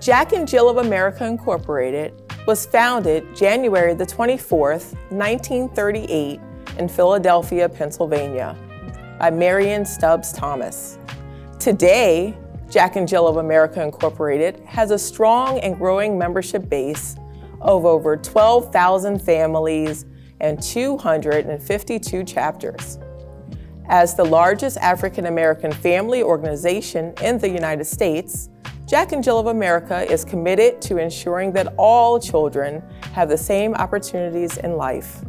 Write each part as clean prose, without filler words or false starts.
Jack and Jill of America Incorporated was founded January the 24th, 1938 in Philadelphia, Pennsylvania by Marion Stubbs Thomas. Today, Jack and Jill of America Incorporated has a strong and growing membership base of over 12,000 families and 252 chapters. As the largest African American family organization in the United States, Jack and Jill of America is committed to ensuring that all children have the same opportunities in life.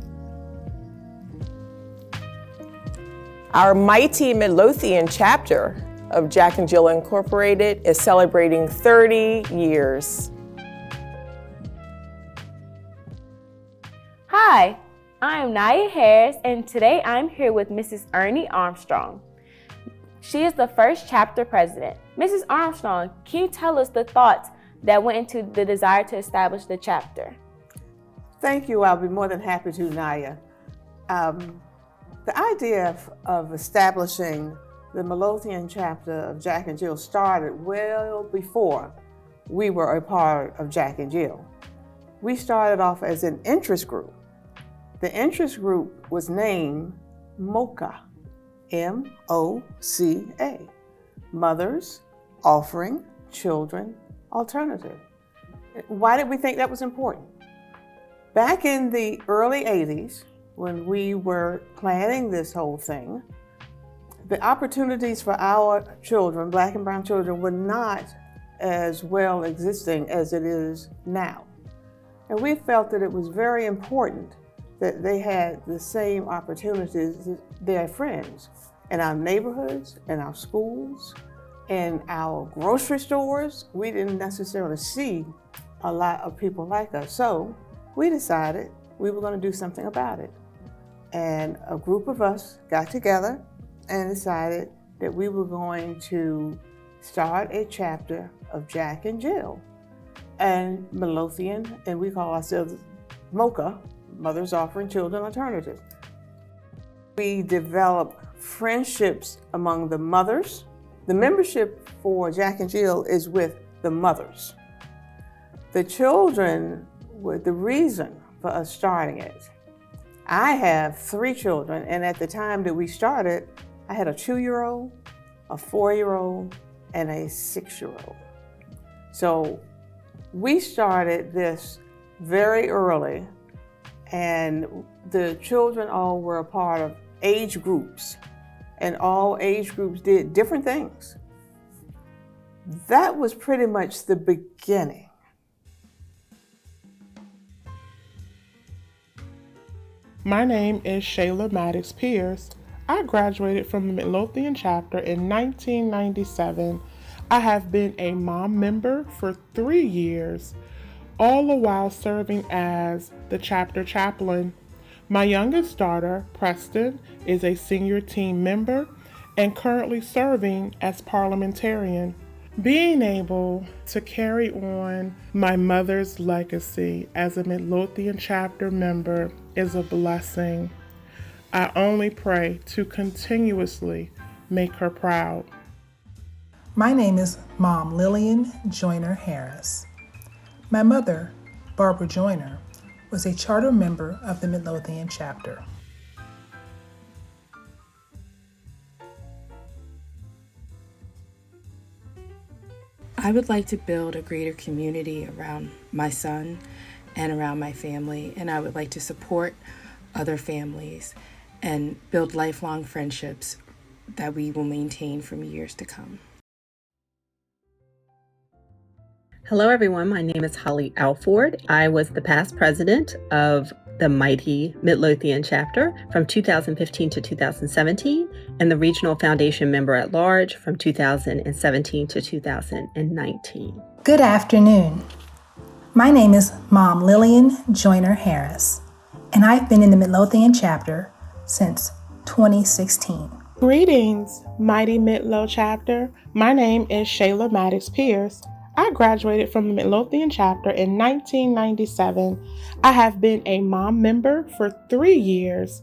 Our mighty Midlothian chapter of Jack and Jill Incorporated is celebrating 30 years. Hi, I'm Naya Harris, and today I'm here with Mrs. Ernie Armstrong. She is the first chapter president. Mrs. Armstrong, can you tell us the thoughts that went into the desire to establish the chapter? Thank you. I'll be more than happy to, Naya. The idea of establishing the Midlothian chapter of Jack and Jill started well before we were a part of Jack and Jill. We started off as an interest group. The interest group was named MOCA, M-O-C-A, Mothers Offering Children Alternative. Why did we think that was important? Back in the early 80s, when we were planning this whole thing, the opportunities for our children, Black and brown children, were not as well existing as it is now. And we felt that it was very important that they had the same opportunities as their friends in our neighborhoods, in our schools, in our grocery stores. We didn't necessarily see a lot of people like us. So we decided we were going to do something about it. And a group of us got together and decided that we were going to start a chapter of Jack and Jill and Midlothian, and we call ourselves MOCA, Mothers Offering Children Alternatives. We develop friendships among the mothers. The membership for Jack and Jill is with the mothers. The children were the reason for us starting it. I have 3 children, and at the time that we started, I had a 2-year-old, a 4-year-old, and a 6-year-old. So we started this very early, and the children all were a part of age groups, and all age groups did different things. That was pretty much the beginning. My name is Shayla Maddox Pierce. I graduated from the Midlothian chapter in 1997. I have been a mom member for 3 years, all the while serving as the chapter chaplain. My youngest daughter, Preston, is a senior team member and currently serving as parliamentarian. Being able to carry on my mother's legacy as a Midlothian chapter member is a blessing. I only pray to continuously make her proud. My name is Mom Lillian Joyner Harris. My mother, Barbara Joyner, was a charter member of the Midlothian chapter. I would like to build a greater community around my son and around my family, and I would like to support other families and build lifelong friendships that we will maintain from years to come. Hello everyone, my name is Holly Alford. I was the past president of the mighty Midlothian chapter from 2015 to 2017 and the regional foundation member at large from 2017 to 2019. Good afternoon. My name is Mom Lillian Joyner Harris, and I've been in the Midlothian chapter since 2016. Greetings, mighty Midlo chapter. My name is Shayla Maddox Pierce. I graduated from the Midlothian chapter in 1997. I have been a mom member for 3 years,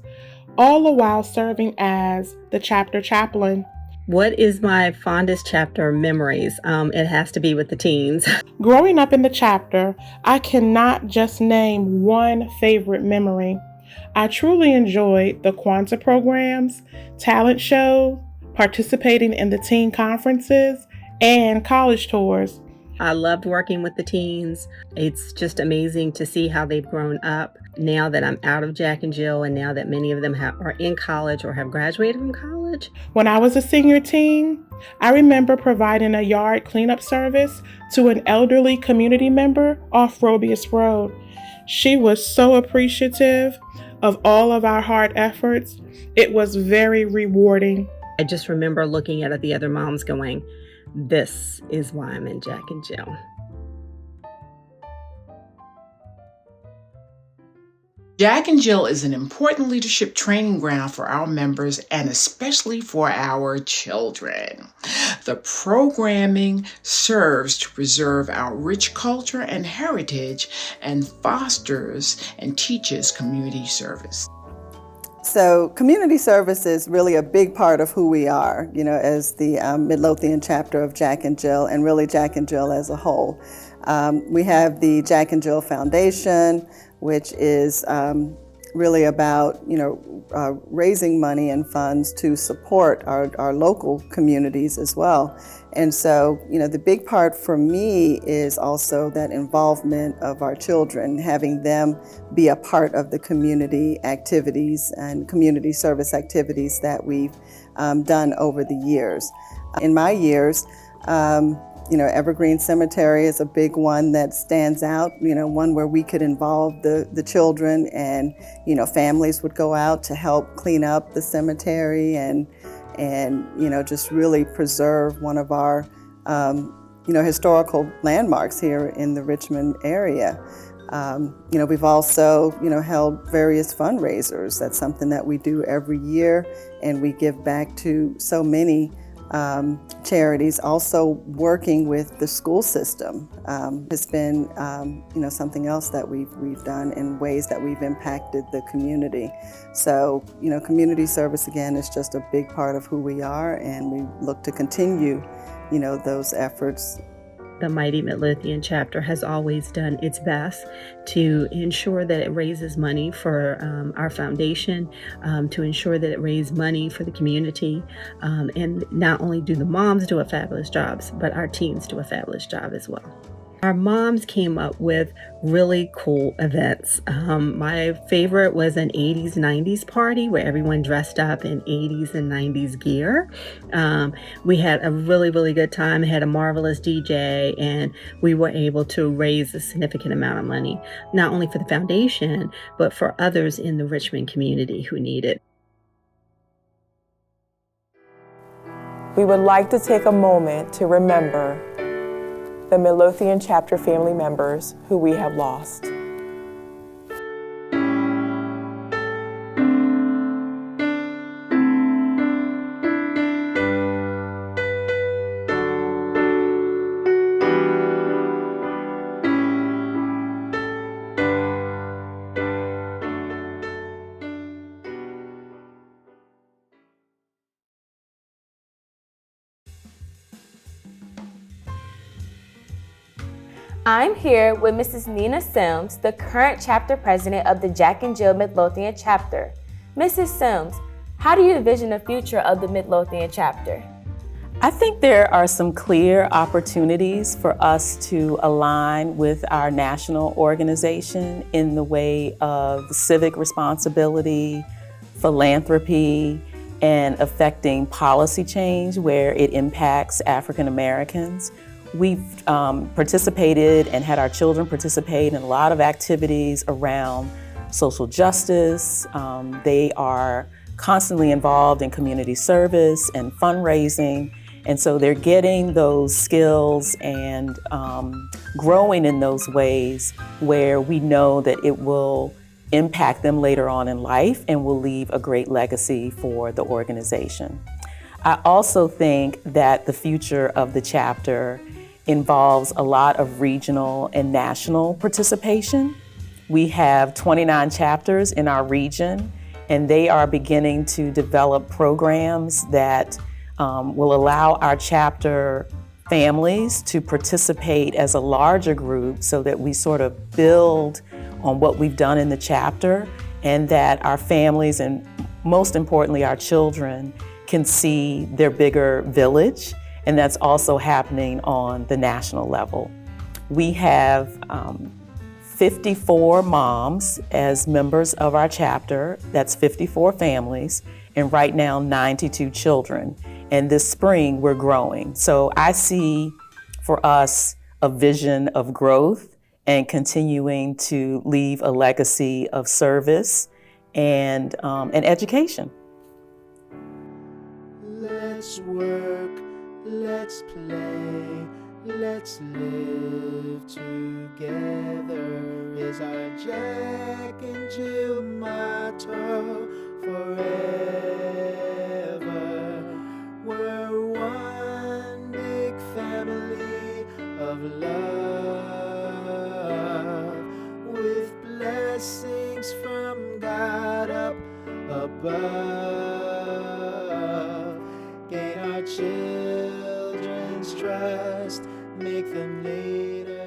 all the while serving as the chapter chaplain. What is my fondest chapter memories? It has to be with the teens. Growing up in the chapter, I cannot just name one favorite memory. I truly enjoyed the Kwanzaa programs, talent shows, participating in the teen conferences, and college tours. I loved working with the teens. It's just amazing to see how they've grown up now that I'm out of Jack and Jill, and now that many of them are in college or have graduated from college. When I was a senior teen, I remember providing a yard cleanup service to an elderly community member off Robius Road. She was so appreciative of all of our hard efforts. It was very rewarding. I just remember looking at the other moms going, this is why I'm in Jack and Jill. Jack and Jill is an important leadership training ground for our members and especially for our children. The programming serves to preserve our rich culture and heritage and fosters and teaches community service. So community service is really a big part of who we are, as the Midlothian chapter of Jack and Jill, and really Jack and Jill as a whole. We have the Jack and Jill Foundation, which is really about, raising money and funds to support our local communities as well. And so, the big part for me is also that involvement of our children, having them be a part of the community activities and community service activities that we've done over the years. In my years, Evergreen Cemetery is a big one that stands out, one where we could involve the children, and, families would go out to help clean up the cemetery and just really preserve one of our, historical landmarks here in the Richmond area. We've also, held various fundraisers. That's something that we do every year, and we give back to so many charities. Also working with the school system has been something else that we've done in ways that we've impacted the community. So community service again is just a big part of who we are, and we look to continue those efforts. The mighty Midlothian chapter has always done its best to ensure that it raises money for our foundation, to ensure that it raises money for the community. And not only do the moms do a fabulous job, but our teens do a fabulous job as well. Our moms came up with really cool events. My favorite was an 80s, 90s party where everyone dressed up in 80s and 90s gear. We had a really, really good time. Had a marvelous DJ, and we were able to raise a significant amount of money, not only for the foundation, but for others in the Richmond community who need it. We would like to take a moment to remember the Midlothian chapter family members who we have lost. I'm here with Mrs. Nina Sims, the current chapter president of the Jack and Jill Midlothian chapter. Mrs. Sims, how do you envision the future of the Midlothian chapter? I think there are some clear opportunities for us to align with our national organization in the way of civic responsibility, philanthropy, and affecting policy change where it impacts African Americans. We've participated and had our children participate in a lot of activities around social justice. They are constantly involved in community service and fundraising. And so they're getting those skills and growing in those ways where we know that it will impact them later on in life and will leave a great legacy for the organization. I also think that the future of the chapter involves a lot of regional and national participation. We have 29 chapters in our region, and they are beginning to develop programs that will allow our chapter families to participate as a larger group so that we sort of build on what we've done in the chapter, and that our families and most importantly our children can see their bigger village, and that's also happening on the national level. We have 54 moms as members of our chapter. That's 54 families, and right now 92 children. And this spring we're growing. So I see for us a vision of growth and continuing to leave a legacy of service and education. Let's work, let's play, let's live together is our Jack and Jill motto forever. We're one big family of love, with blessings from God up above. Gain our children's trust, make them leaders